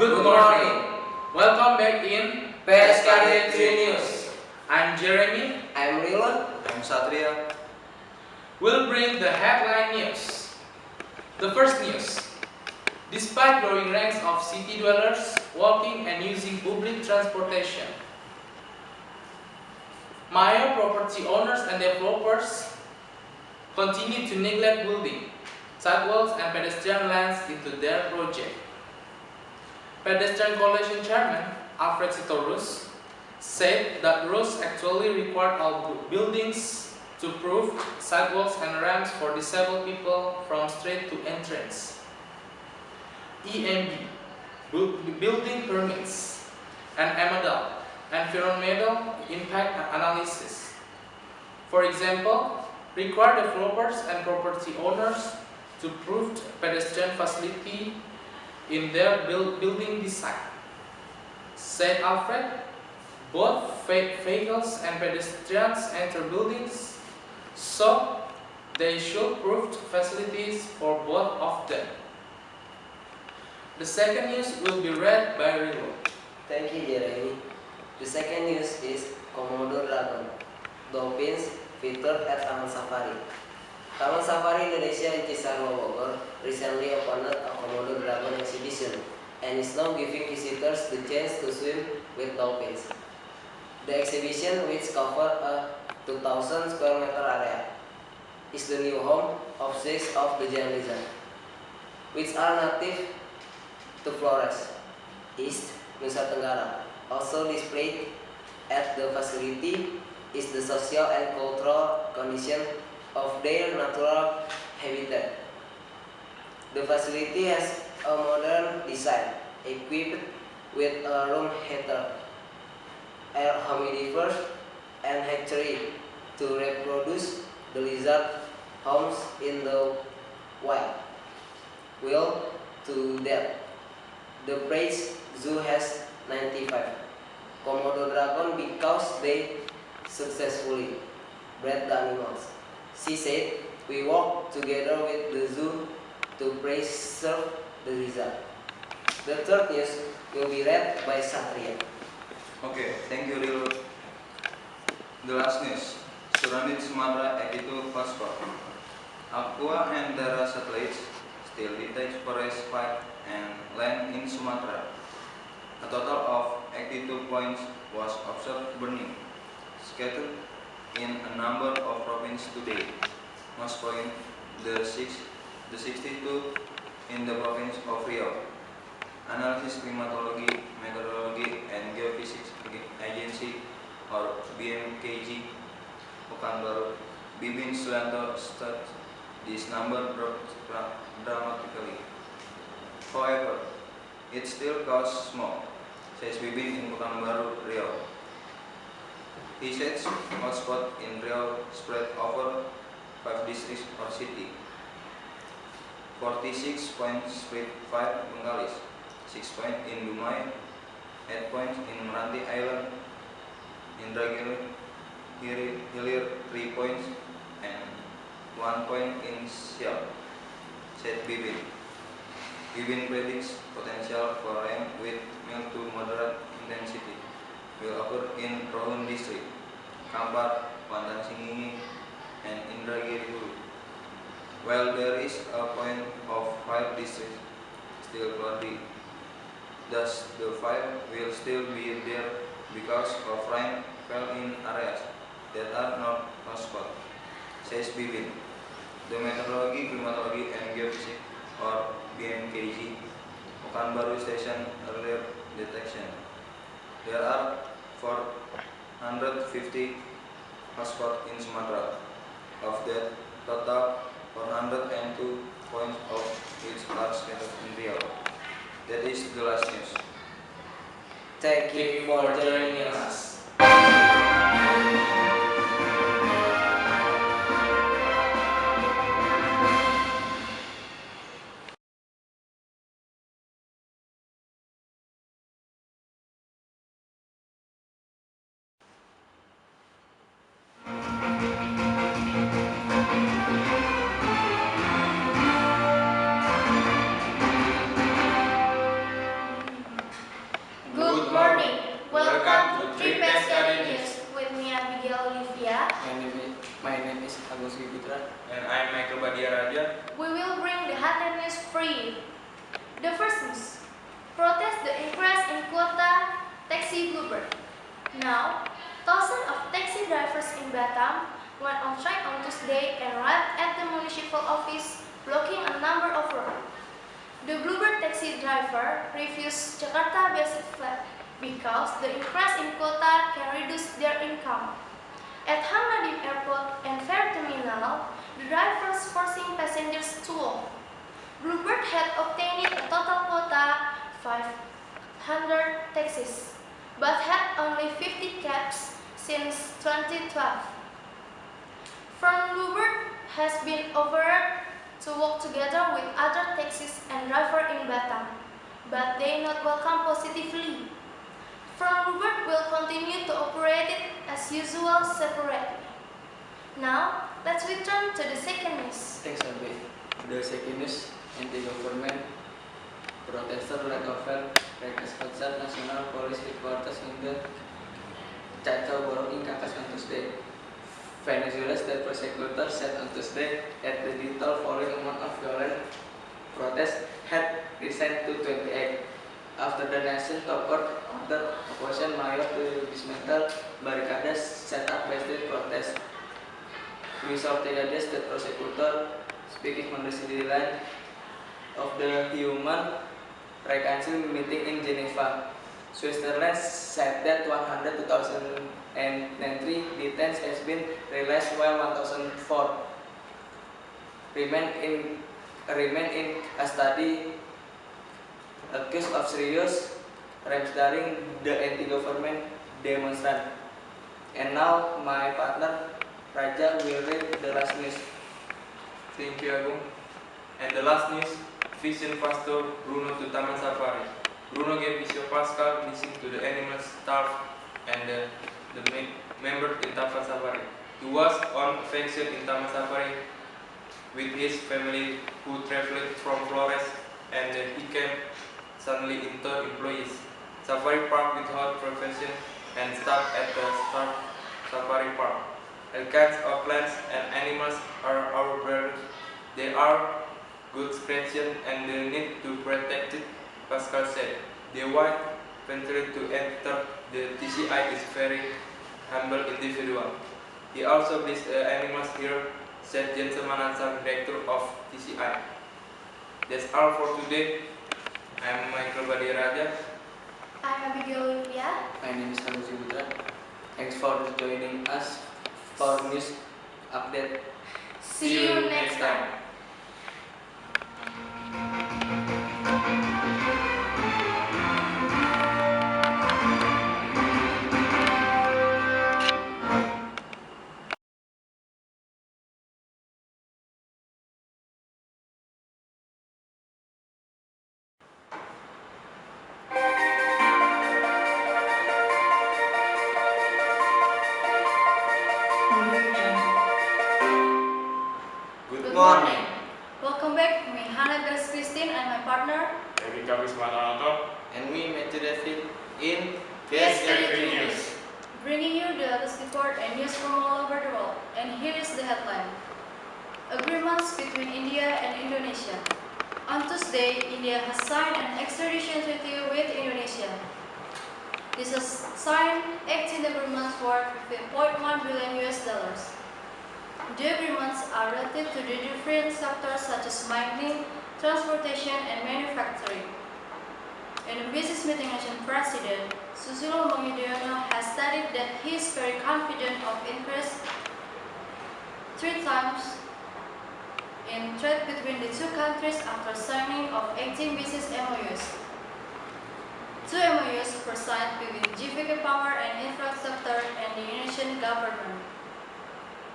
Good morning. Welcome back in PSKD 3 News. I'm Jeremy. I'm Rila. I'm Satria. We'll bring the headline news. The first news. Despite growing ranks of city dwellers walking and using public transportation, Maya property owners and developers continue to neglect building sidewalks and pedestrian lanes into their project. Pedestrian Coalition Chairman Alfred Sitorus said that rules actually required all buildings to provide sidewalks and ramps for disabled people from street to entrance. EMB, building permits, and EMADAL, environmental impact analysis. For example, require developers and property owners to prove pedestrian facility in their building design. Said Alfred, both vehicles and pedestrians enter buildings, so they should prove facilities for both of them. The second news will be read by Rilo. Thank you, Jeremy. The second news is Komodo Dragon. Dolphins featured at Taman Safari. Taman Safari Indonesia in Cisarua, Bogor recently opened a Komodo Dragon exhibition and is now giving visitors the chance to swim with dolphins. The exhibition, which covers a 2,000 square meter area, is the new home of 6 of the giant lizards, which are native to Flores, East Nusa Tenggara. Also displayed at the facility is the social and cultural condition of their natural habitat. The facility has a modern design, equipped with a room heater, air humidifiers, and hatchery to reproduce the lizard homes in the wild. Will to that, the Praise Zoo has 95 Komodo dragon because they successfully bred the animals. She said, "We work together with the zoo to preserve the lizard." The third news will be read by Satria. Okay, thank you, Rilo. The last news. Surrounded Sumatra 82 passport. Aqua and Terra satellites still detect forest fire and land in Sumatra. A total of 82 points was observed burning, scattered in a number of provinces today. Most point, the 62 in the province of Riau. Analysis Climatology, Meteorology and Geophysics Agency or BMKG Pekanbaru Bibin Suyanto states this number dropped dramatically. However, it still causes smoke, says Bibin in Pekanbaru, Riau. He says hotspot in Riau spread over 5 districts or city. 46 points spread 5 Bengkalis, 6 points in Dumai, 8 points in Meranti Island, Indragiri Hilir 3 points, and 1 point in Siak, said Bibin. Bibin predicts potential for rain with mild to moderate intensity will occur in Rohun district, Kampar, Pantan Singingi, and Indragiri Hulu. While there is a point of 5 districts still cloudy, thus the 5 will still be there because of rain fell in areas that are not hotspot, says Bibin. The Meteorology, Climatology and Geophysics or BMKG Pekanbaru Station earlier detection. There are 450 hotspots in Sumatra. Of that, total 402 points of which are scattered in Riau. That is the last news. Thank you for joining us. Now, thousands of taxi drivers in Batam went on strike on Tuesday and arrived at the municipal office, blocking a number of roads. The Bluebird taxi driver refused Jakarta basic fare because the increase in quota can reduce their income. At Hang Nadim Airport and Fare Terminal, the drivers forcing passengers to walk. Bluebird had obtained a total quota 500 taxis, but had only 50 cabs since 2012. Firm Bluebird has been offered to work together with other taxis and drivers in Batam, but they not welcome positively. Firm Bluebird will continue to operate it as usual separately. Now, let's return to the second news. Thanks, Abe. The second news, anti-government protester lack of request outside National Police Headquarters in the Cacau Borong in Caracas on Tuesday. Venezuela's state prosecutor said on Tuesday that the detail following a month of violent protests had risen to 28 after the nation top court ordered opposition mayor to dismantle barricades set up by state protests. Luis Ortega, the state prosecutor, speaking on the sideline of the Human Rights Council meeting in Geneva, Switzerland said that 102,003 detainees has been released while 1,004 remain in custody accused of serious crimes during the anti-government demonstration. And now my partner Raja will read the last news. Thank you, Agung. And the last news, Vision Pastor Bruno to Taman Safari. Bruno gave Vision Pascal missing to the animal staff and the members in Taman Safari. He was on vacation in Taman Safari with his family who traveled from Flores, and he came suddenly into employees. Safari Park without profession and staff at the Safari Park. All kinds of plants and animals are our brothers. They are good creation and they need to protect it, Pascal said. The white venturing to enter the TCI is very humble individual. He also blessed the animals here, said Gentleman Ansar, director of TCI. That's all for today. I'm Michael Badiraja. I'm Abigail Olivia. My name is Harun Putra. Thanks for joining us for news update. See you next time. Good morning. Welcome back. Me Hannah Grace Christine and my partner. Erika Wismanto. And we Matthew David in PSLK News. Bringing you the latest report and news from all over the world. And here is the headline. Agreements between India and Indonesia. On Tuesday, India has signed an extradition treaty with Indonesia. This has signed 18 agreements worth $15.1 billion. The agreements are related to the different sectors such as mining, transportation, and manufacturing. In a business meeting, Asian President Susilo Bambang Yudhoyono has stated that he is very confident of increase 3 times in trade between the two countries after signing of 18 business MOUs. 2 MOUs were signed between GVK Power and Infrastructure and the Indonesian government.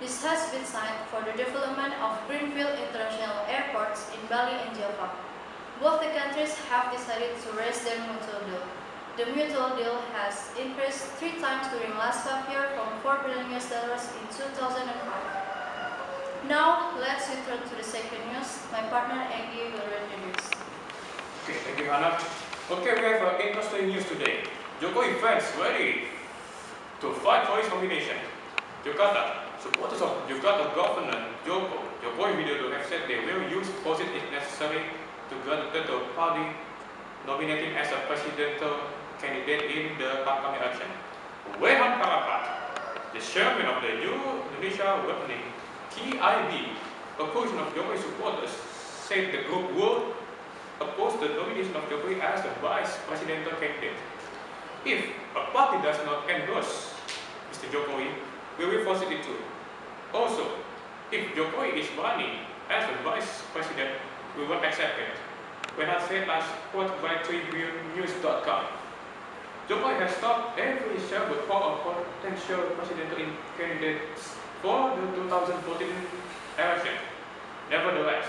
This has been signed for the development of Greenfield International Airports in Bali and Java. Both the countries have decided to raise their mutual deal. The mutual deal has increased 3 times during last 5 years from $4 billion in 2005. Now, let's return to the second news. My partner Angie will read the news. Okay, thank you, Hannah. Okay, we have interesting news today. Jokowi fans ready to fight for his nomination. Jakarta. Supporters of Jakarta Governor Jokowi Widodo have said they will use force if necessary to grant the party nominating as a presidential candidate in the upcoming election. Wehan Parapat, the chairman of the New Indonesia Working KIB, a coalition of Jokowi supporters, said the group would oppose the nomination of Jokowi as the vice presidential candidate. If a party does not endorse Mr. Jokowi, we will force it to. Also, if Jokowi is running as the vice president, we won't accept it. When I said as quoted by TribuneNews.com, Jokowi has stopped every shareholder for potential presidential candidates for the 2014 election. Nevertheless,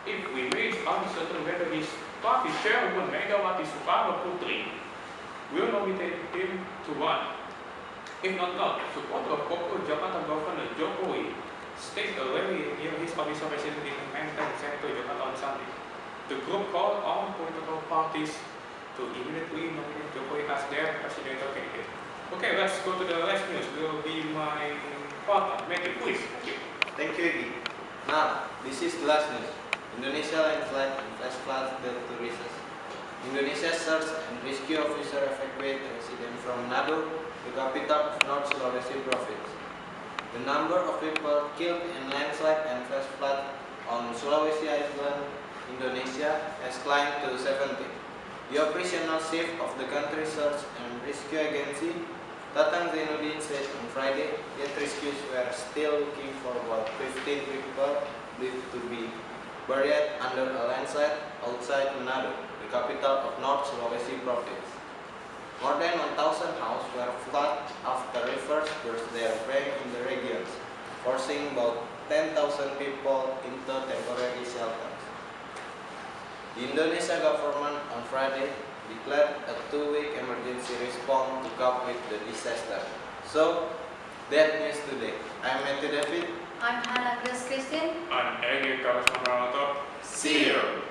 if we raise uncertain whether his party chairwoman Megawati Soekarno Putri will nominate him to run. If not, supporter of Pokok Jakarta Governor Jokowi staged a rally near his official residence in Menteng Center, Jakarta on Sunday. The group called on political parties to immediately nominate Jokowi as their presidential candidate. Okay, let's go to the last news. Will be my partner, Matthew, please. Thank you. Thank you, Iggy. Now, this is the last news. Indonesia landslide and flash floods the tourists. Indonesia search and rescue officer evacuate residents from Manado, the capital of North Sulawesi province. The number of people killed in landslide and flash flood on Sulawesi Island, Indonesia, has climbed to 70. The operational chief of the country's search and rescue agency, Tatang Zainuddin, said on Friday that rescues were still looking for about 15 people believed to be buried under a landslide outside Manado, the capital of North Sulawesi province. More than 1,000 houses were flooded after rivers burst their banks in the regions, forcing about 10,000 people into temporary shelters. The Indonesia government on Friday declared a 2-week emergency response to cope with the disaster. So, that news today. I'm Matthew David. I'm Hannah Grace Christine. I'm Egi Karisma Pranoto. See you.